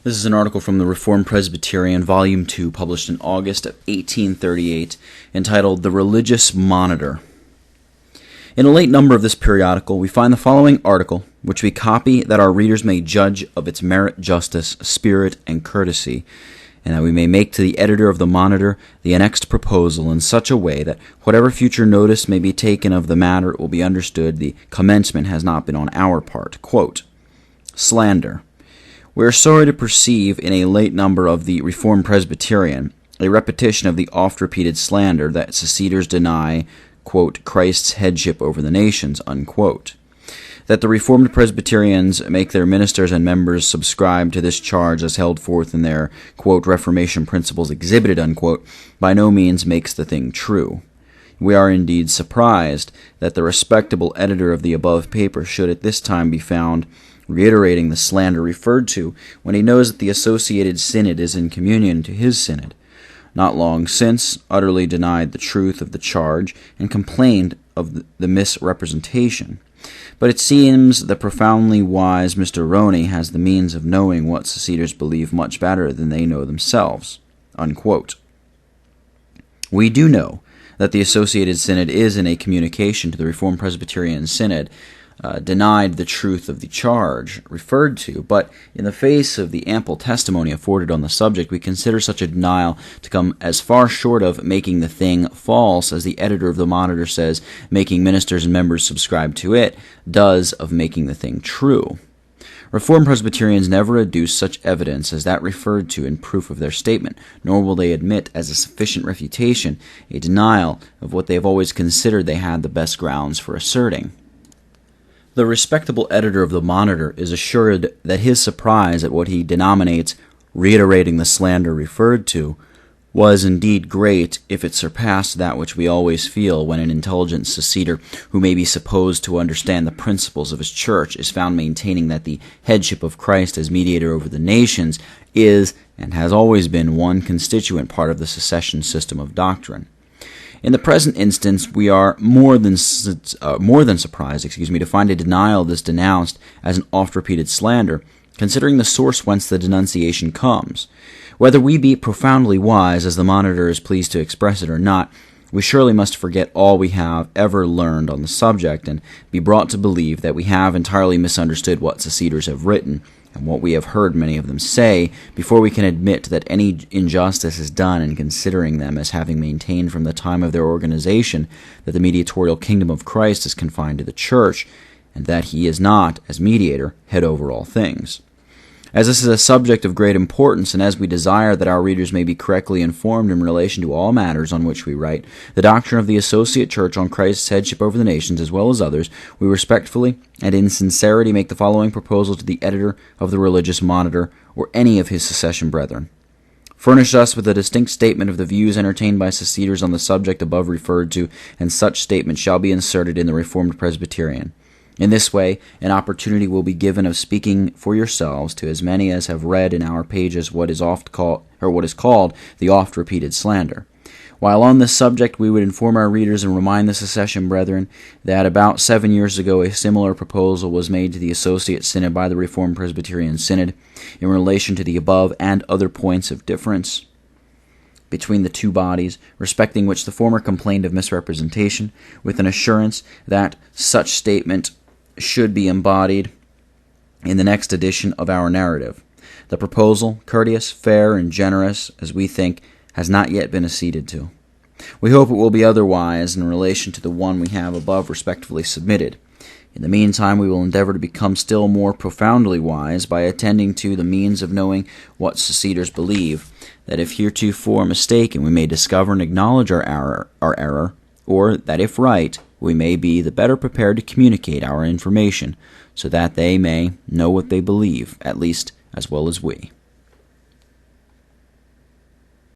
This is an article from the Reformed Presbyterian, Volume 2, published in August of 1838, entitled The Religious Monitor. In a late number of this periodical, we find the following article, which we copy that our readers may judge of its merit, justice, spirit, and courtesy, and that we may make to the editor of the Monitor the annexed proposal in such a way that whatever future notice may be taken of the matter, it will be understood the commencement has not been on our part. Quote, Slander. We are sorry to perceive in a late number of the Reformed Presbyterian a repetition of the oft-repeated slander that seceders deny, quote, Christ's headship over the nations, unquote. That the Reformed Presbyterians make their ministers and members subscribe to this charge as held forth in their, quote, Reformation principles exhibited, unquote, by no means makes the thing true. We are indeed surprised that the respectable editor of the above paper should at this time be found reiterating the slander referred to, when he knows that the associated synod is in communion to his synod, not long since utterly denied the truth of the charge and complained of the misrepresentation. But it seems the profoundly wise Mr. Roney has the means of knowing what seceders believe much better than they know themselves. Unquote. We do know that the associated synod is in a communication to the Reformed Presbyterian Synod, denied the truth of the charge referred to, but in the face of the ample testimony afforded on the subject, we consider such a denial to come as far short of making the thing false as the editor of the Monitor says making ministers and members subscribe to it does of making the thing true. Reformed Presbyterians never adduce such evidence as that referred to in proof of their statement, nor will they admit as a sufficient refutation a denial of what they have always considered they had the best grounds for asserting. The respectable editor of the Monitor is assured that his surprise at what he denominates reiterating the slander referred to was indeed great if it surpassed that which we always feel when an intelligent seceder who may be supposed to understand the principles of his church is found maintaining that the headship of Christ as mediator over the nations is and has always been one constituent part of the secession system of doctrine. In the present instance, we are more than surprised, to find a denial of this denounced as an oft-repeated slander, considering the source whence the denunciation comes. Whether we be profoundly wise, as the Monitor is pleased to express it, or not, we surely must forget all we have ever learned on the subject, and be brought to believe that we have entirely misunderstood what seceders have written, and what we have heard many of them say, before we can admit that any injustice is done in considering them as having maintained from the time of their organization that the mediatorial kingdom of Christ is confined to the Church, and that he is not, as mediator, head over all things. As this is a subject of great importance, and as we desire that our readers may be correctly informed in relation to all matters on which we write, the doctrine of the Associate Church on Christ's headship over the nations, as well as others, we respectfully and in sincerity make the following proposal to the editor of the Religious Monitor, or any of his secession brethren. Furnish us with a distinct statement of the views entertained by seceders on the subject above referred to, and such statement shall be inserted in the Reformed Presbyterian. In this way, an opportunity will be given of speaking for yourselves to as many as have read in our pages what is called the oft-repeated slander. While on this subject, we would inform our readers and remind the secession brethren that about 7 years ago a similar proposal was made to the Associate Synod by the Reformed Presbyterian Synod in relation to the above and other points of difference between the two bodies, respecting which the former complained of misrepresentation, with an assurance that such statement should be embodied in the next edition of our narrative. The proposal, courteous, fair, and generous, as we think, has not yet been acceded to. We hope it will be otherwise in relation to the one we have above respectfully submitted. In the meantime, we will endeavor to become still more profoundly wise by attending to the means of knowing what seceders believe, that if heretofore mistaken we may discover and acknowledge our error, or that if right, we may be the better prepared to communicate our information, so that they may know what they believe, at least as well as we.